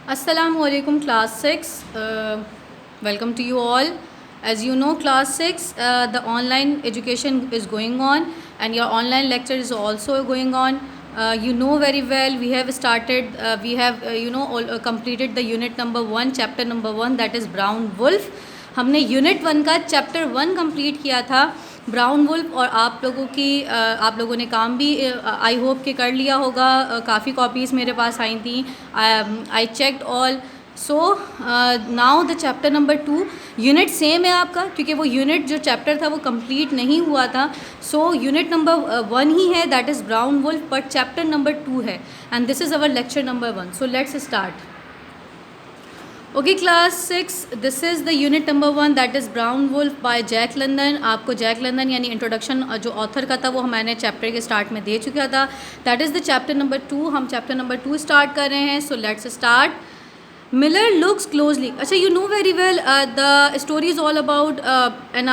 Assalamualaikum class 6. Welcome to you all. As you know, class 6, the online education is going on and your online lecture is also going on. You know very well we have started, we have completed the unit number 1, chapter number 1, that is Brown Wolf. हमने unit 1 का chapter 1 complete किया था brown wolf और आप लोगों ने काम भी आई होप के कर लिया होगा. काफ़ी कॉपीज़ मेरे पास आई थी. I checked all. So now the chapter number 2 unit same है आपका, क्योंकि वो यूनिट जो चैप्टर था वो कंप्लीट नहीं हुआ था. सो यूनिट नंबर 1 ही है, that is Brown Wolf, but chapter number 2 है and this is our lecture number 1. So let's start. Okay class 6, this is the unit number 1, that is Brown Wolf by Jack London. आपको Jack London यानी introduction जो author का था वो मैंने chapter के start में दे चुका था. That is the chapter number 2. हम चैप्टर नंबर 2 स्टार्ट कर रहे हैं. So let's start. Miller looks closely. अच्छा, you know very well the story is all about an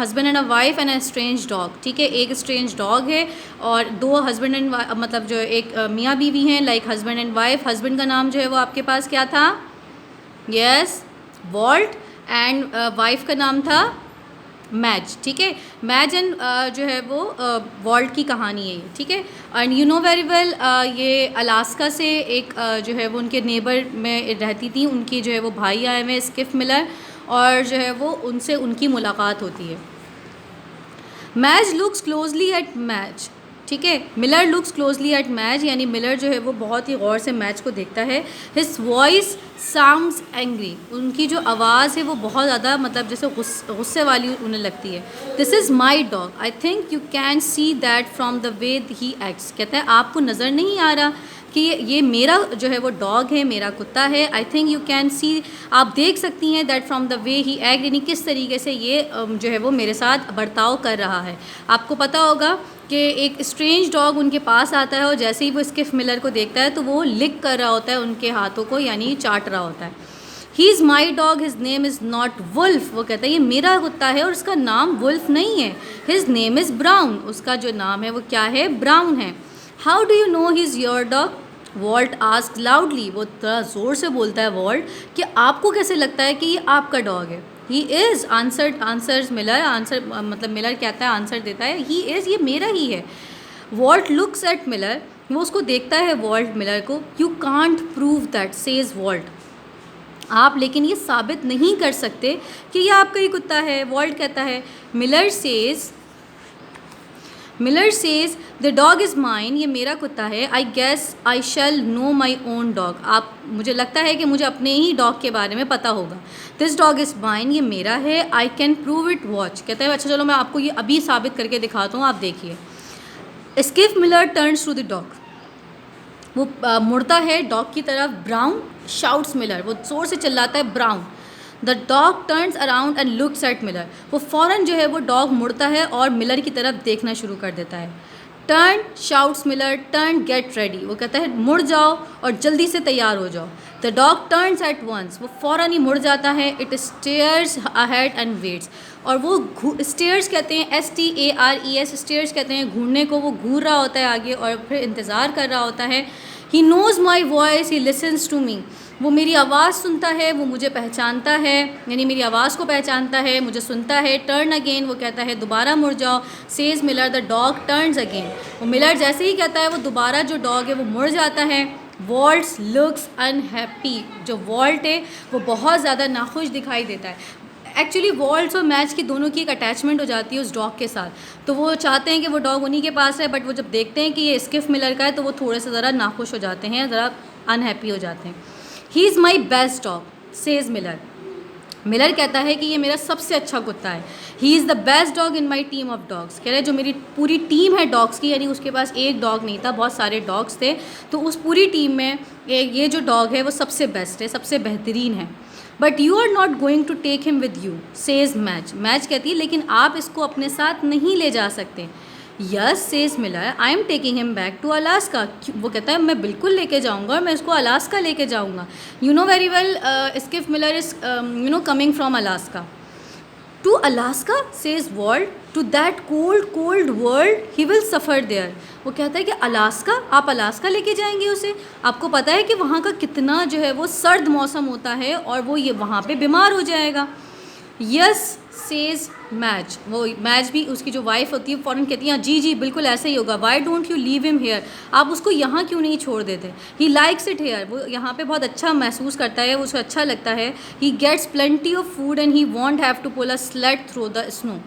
husband and a wife and a strange dog. ठीक है, एक strange dog है और दो हस्बैंड एंड मतलब जो एक मियाँ बीवी हैं, like husband and wife. Husband का नाम जो है वो आपके पास क्या था? Yes, vault. एंड वाइफ का नाम था मैज. ठीक है, मैज एंड जो है वो वॉल्ट की कहानी है ये. ठीक है, and you know very well ये अलास्का से एक जो है वो उनके नेबर में रहती थी. उनकी जो है वो भाई आए हुए स्किफ मिलर, और जो है वो उनसे उनकी मुलाकात होती है. मैज लुक्स क्लोजली एट मैज. ठीक है, मिलर लुक्स क्लोजली एट मैज, यानी मिलर जो है वो बहुत ही गौर से मैच को देखता है. His voice sounds angry. उनकी जो आवाज़ है वो बहुत ज़्यादा मतलब जैसे गुस्से वाली उन्हें लगती है. This is my dog. I think you can see that from the way he acts. कहता है आपको नज़र नहीं आ रहा कि ये मेरा जो है वो डॉग है, मेरा कुत्ता है. I think you can see, आप देख सकती हैं, that from the way he act, यानी किस तरीके से ये जो है वो मेरे साथ बर्ताव कर रहा है. आपको पता होगा कि एक स्ट्रेंज डॉग उनके पास आता है और जैसे ही वो स्किफ मिलर को देखता है तो वो लिक कर रहा होता है उनके हाथों को, यानी चाट रहा होता है. He is my dog, his name is not Wolf. वो कहता है ये मेरा कुत्ता है और उसका नाम वुल्फ नहीं है. His name is Brown. उसका जो नाम है वो क्या है? ब्राउन है. How do you know he is your dog? Walt asked loudly. वो थोड़ा ज़ोर से बोलता है वॉल्ट कि आपको कैसे लगता है कि ये आपका डॉग है? He is answers Miller. Answer मतलब मिलर कहता है, आंसर देता है, ही इज़, ये मेरा ही है. Walt looks at Miller. वो उसको देखता है वॉल्ट मिलर को. You can't prove that, says Walt. आप लेकिन ये साबित नहीं कर सकते कि ये आपका ही कुत्ता है. वॉल्ट कहता है. Miller says the dog is mine. ये मेरा कुत्ता है. I guess I shall know my own dog. आप, मुझे लगता है कि मुझे अपने ही डॉग के बारे में पता होगा. This dog is mine. ये मेरा है. I can prove it. Watch. कहता है अच्छा चलो मैं आपको ये अभी साबित करके दिखाता हूँ, आप देखिए. Skiff Miller turns to the dog. वो मुड़ता है डॉग की तरफ. Brown shouts Miller. वो ज़ोर से चिल्लाता है Brown. The dog turns around and looks at Miller. वो फ़ौरन जो है वो डॉग मुड़ता है और मिलर की तरफ देखना शुरू कर देता है. Turn shouts Miller. Turn get ready. वो कहता है मुड़ जाओ और जल्दी से तैयार हो जाओ. The dog turns at once. वो फ़ौरन ही मुड़ जाता है. It stares ahead and waits. और वो स्टेयर्स कहते हैं, STARES, स्टेयर्स कहते हैं घूरने को. वो घूर रहा होता है आगे और फिर इंतज़ार कर रहा होता है. He knows my voice, he listens to me. वो मेरी आवाज़ सुनता है, वो मुझे पहचानता है, यानी मेरी आवाज़ को पहचानता है, मुझे सुनता है. Turn again. वो कहता है दोबारा मुड़ जाओ. Says Miller the dog turns again. वो मिलर जैसे ही कहता है वो दोबारा जो डॉग है वो मुड़ जाता है. Walt looks unhappy. जो वॉल्ट है वो बहुत ज़्यादा नाखुश दिखाई देता है. एक्चुअली वॉल्ट्स और मैच की दोनों की एक अटैचमेंट हो जाती है उस डॉग के साथ, तो वो चाहते हैं कि वो डॉग उन्हीं के पास है, बट वो जब देखते हैं कि ये स्किफ मिलर का है तो वो थोड़े से ज़रा नाखुश हो जाते हैं, ज़रा अनहैप्पी हो जाते हैं. ही is my best dog, says Miller. Miller कहता है कि ये मेरा सबसे अच्छा कुत्ता है. He is the best dog in my team of dogs. कह रहे हैं जो मेरी पूरी टीम है डॉग्स की, यानी उसके पास एक डॉग नहीं था, बहुत सारे डॉग्स थे, तो उस पूरी टीम में ये जो डॉग है वो सबसे बेस्ट है, सबसे बेहतरीन है. But you are not going to take him with you, says Madge. Madge कहती है लेकिन आप इसको अपने साथ नहीं ले जा सकते. Yes, says Miller, I am taking him back to Alaska. वो कहता है मैं बिल्कुल लेके जाऊंगा और मैं इसको अलास्का लेके जाऊंगा. You know very well Skiff Miller is coming from Alaska. To Alaska, says Walt. To that cold cold world he will suffer there. वो कहता है कि अलास्का, आप अलास्का लेके जाएंगे उसे? आपको पता है कि वहाँ का कितना जो है वो सर्द मौसम होता है और वो ये वहाँ पे बीमार हो जाएगा। यस सेज मैच, वो मैच भी उसकी जो वाइफ होती है फ़ौरन कहती है जी जी बिल्कुल ऐसे ही होगा। Why don't you leave him hair, आप उसको यहाँ क्यों नहीं छोड़ देते? ही लाइक्स इट हेयर, वो यहाँ पे बहुत अच्छा महसूस करता है, उसे अच्छा लगता है। He gets plenty of food and he won't have to pull a sled through the snow,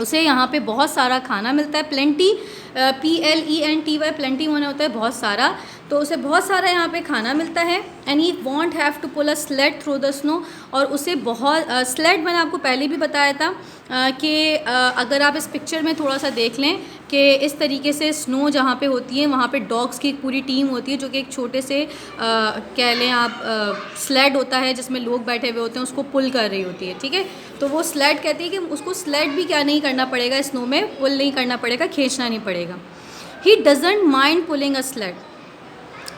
उसे यहाँ पे बहुत सारा खाना मिलता है। प्लेंटी PLENTY, प्लेंटी होना होता है बहुत सारा, तो उसे बहुत सारा यहाँ पे खाना मिलता है। And he won't have to pull a sled through the snow, और उसे बहुत स्लेड मैंने आपको पहले भी बताया था कि अगर आप इस पिक्चर में थोड़ा सा देख लें कि इस तरीके से स्नो जहाँ पे होती है वहाँ पे डॉग्स की एक पूरी टीम होती है जो कि एक छोटे से कह लें आप स्लेड होता है जिसमें लोग बैठे हुए होते हैं, उसको पुल कर रही होती है, ठीक है। तो वो स्लेड कहती है कि उसको स्लेड भी क्या नहीं करना पड़ेगा, स्नो में पुल नहीं करना पड़ेगा, खींचना नहीं पड़ेगा। He doesn't mind pulling a sled,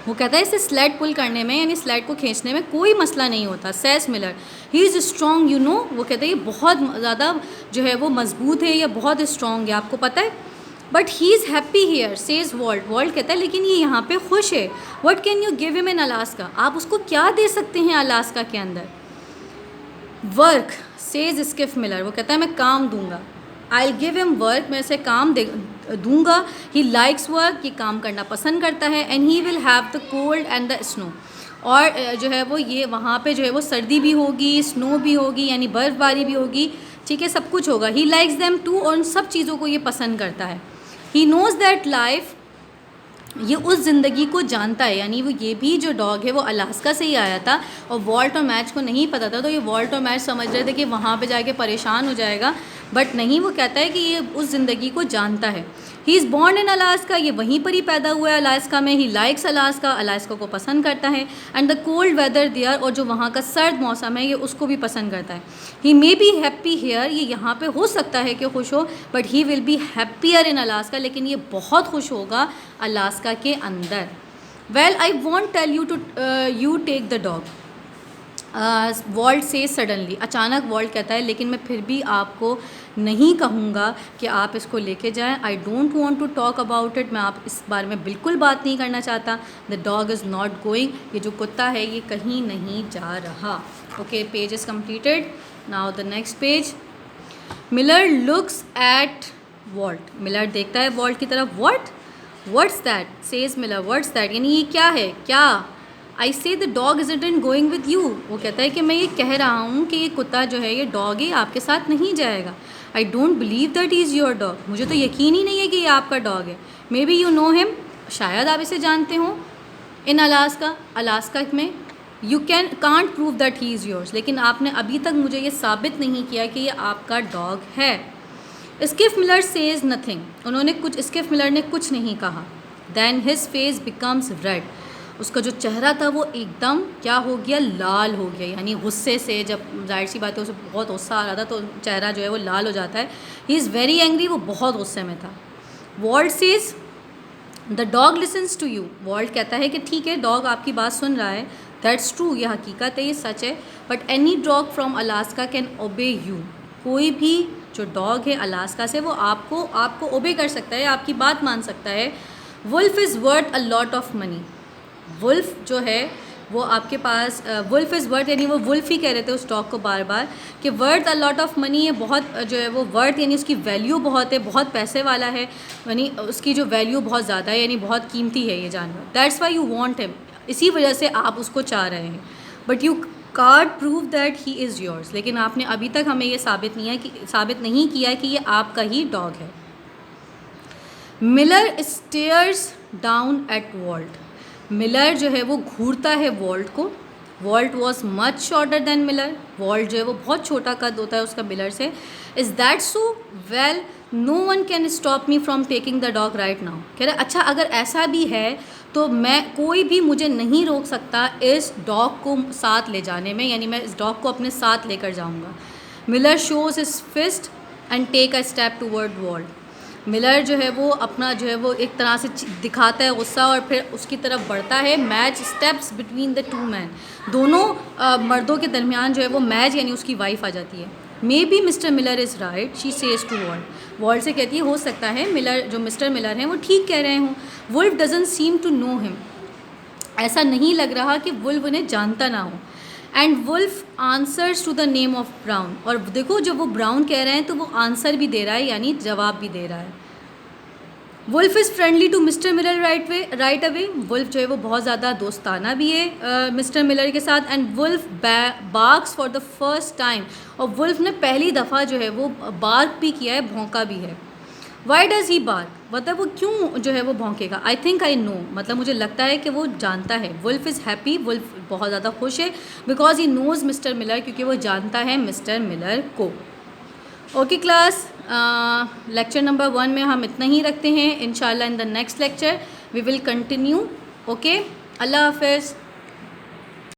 वो कहता है इसे स्लेड पुल करने में यानी स्लेड को खींचने में कोई मसला नहीं होता। Says Miller, he is strong you know, वो कहता है ये बहुत ज़्यादा जो है वो मजबूत है या बहुत स्ट्रॉन्ग है, आपको पता है। But he is happy here says Walt, Walt कहता है लेकिन ये यहाँ पे खुश है। What can you give him in Alaska, आप उसको क्या दे सकते हैं अलास्का के अंदर? वर्क सेज स्किफ मिलर, वो कहता है मैं काम दूंगा। I will give him work, मैं इसे काम दूंगा। ही लाइक्स वर्क, ये काम करना पसंद करता है। And he will have the cold and the snow, और जो है वो ये वहाँ पे जो है वो सर्दी भी होगी, स्नो भी होगी यानी बर्फ़बारी भी होगी, ठीक है, सब कुछ होगा। ही लाइक्स देम टू, और उन सब चीज़ों को ये पसंद करता है। ही नोज़ दैट लाइफ, ये उस ज़िंदगी को जानता है, यानी वो ये भी जो डॉग है वो अलास्का से ही आया था और वॉल्ट और मैच को नहीं पता था, तो ये वॉल्ट और मैच समझ रहे थे कि वहाँ पे जाके परेशान हो जाएगा, बट नहीं, वो कहता है कि ये उस ज़िंदगी को जानता है। He is born in Alaska, ये वहीं पर ही पैदा हुआ है अलास्का में। ही लाइक्स अलास्का, अलास्का को पसंद करता है। And the cold weather there, और जो वहाँ का सर्द मौसम है ये उसको भी पसंद करता है। He maybe happy here, ये यहाँ पे हो सकता है कि खुश हो, but he will be happier in Alaska, लेकिन ये बहुत खुश होगा अलास्का के अंदर। Well I won't tell you to you take the dog, Walt says suddenly, अचानक वॉल्ट कहता है लेकिन मैं फिर भी आपको नहीं कहूँगा कि आप इसको लेके जाएं। I don't want to talk about it, मैं आप इस बारे में बिल्कुल बात नहीं करना चाहता। The dog is not going, ये जो कुत्ता है ये कहीं नहीं जा रहा। Okay, page is completed. Now the next page. Miller looks at Walt, Miller देखता है वॉल्ट की तरफ। What's that says Miller, what's that यानी ये क्या है, क्या? I say the dog isn't going with you, वो कहता है कि मैं ये कह रहा हूँ कि ये कुत्ता जो है ये डॉग है आपके साथ नहीं जाएगा। I don't believe that is your dog, मुझे तो यकीन ही नहीं है कि ये आपका डॉग है। May be you know him, शायद आप इसे जानते हो। इन अलास्का, अलास्का में you can't prove that he is yours, लेकिन आपने अभी तक मुझे ये साबित नहीं किया कि ये आपका डॉग है। स्किफ मिलर सेज नथिंग, उन्होंने कुछ, स्किफ मिलर ने कुछ नहीं कहा। Then his face becomes red, उसका जो चेहरा था वो एकदम क्या हो गया, लाल हो गया, यानी गुस्से से, जब जाहिर सी बात है उसे बहुत गुस्सा आ रहा था तो चेहरा जो है वो लाल हो जाता है। ही इज़ वेरी एंग्री, वो बहुत गुस्से में था। Walt says the dog listens to you, Walt कहता है कि ठीक है डॉग आपकी बात सुन रहा है। दैट्स ट्रू, ये हकीकत है, ये सच है। But any dog from Alaska can obey you, कोई भी जो डॉग है अलास्का से वो आपको ओबे कर सकता है, आपकी बात मान सकता है। Wolf is worth a lot of money, Wolf जो है वो आपके पास, वुल्फ इज़ वर्थ यानी वो वुल्फ ही कह रहे थे उस डॉग को बार बार कि worth a lot of money, ये बहुत जो है वो वर्थ यानी उसकी वैल्यू बहुत है, बहुत पैसे वाला है, यानी उसकी जो वैल्यू बहुत ज़्यादा है, यानी बहुत कीमती है ये जानवर। That's why you want him, इसी वजह से आप उसको चाह रहे हैं। But you can't prove that he is yours, लेकिन आपने अभी तक हमें ये साबित नहीं किया कि ये आपका ही डॉग है। Miller stares down at Walt, Miller जो है वो घूरता है वॉल्ट को। Walt was much shorter than Miller, Walt जो है वो बहुत छोटा कद होता है उसका मिलर से। Is that so? Well no one can stop me from taking the dog right now, कह रहे अच्छा अगर ऐसा भी है तो कोई भी मुझे नहीं रोक सकता इस डॉग को साथ ले जाने में, यानी मैं इस डॉग को अपने साथ लेकर जाऊंगा। Miller shows his fist and take a step toward Walt, Miller जो है वो अपना जो है वो एक तरह से दिखाता है गुस्सा और फिर उसकी तरफ बढ़ता है। Match steps between the two man, दोनों मर्दों के दरमियान जो है वो मैच यानी उसकी वाइफ आ जाती है। Maybe mister Miller is right, she says to Walt. Walt से कहती है हो सकता है मिलर, जो मिस्टर मिलर हैं वो ठीक कह रहे हों। Wolf doesn't seem to know him, ऐसा नहीं लग रहा कि वुल्फ उन्हें जानता ना हो। And Wolf answers to the name of Brown, और देखो जब वो ब्राउन कह रहे हैं तो वो आंसर भी दे रहा है, यानी जवाब भी दे रहा है। Wolf is friendly to mister Miller right away, Wolf जो है वो बहुत ज़्यादा दोस्ताना भी है मिस्टर मिलर के साथ। And Wolf barks for the first time, और वुल्फ ने पहली दफ़ा जो है वो बार्क भी किया है, भौंका भी है। वाई डज़ ही बार्क, मतलब वो क्यों जो है वो भौंकेगा। आई थिंक आई नो, मतलब मुझे लगता है कि वो जानता है। वुल्फ इज़ हैप्पी, वुल्फ बहुत ज़्यादा खुश है, because he knows Mister Miller, क्योंकि वो जानता है मिस्टर मिलर को। ओके क्लास, लेक्चर नंबर 1 में हम इतना ही रखते हैं। इंशाल्लाह in the next lecture we will continue. Okay, अल्लाह हाफिज़।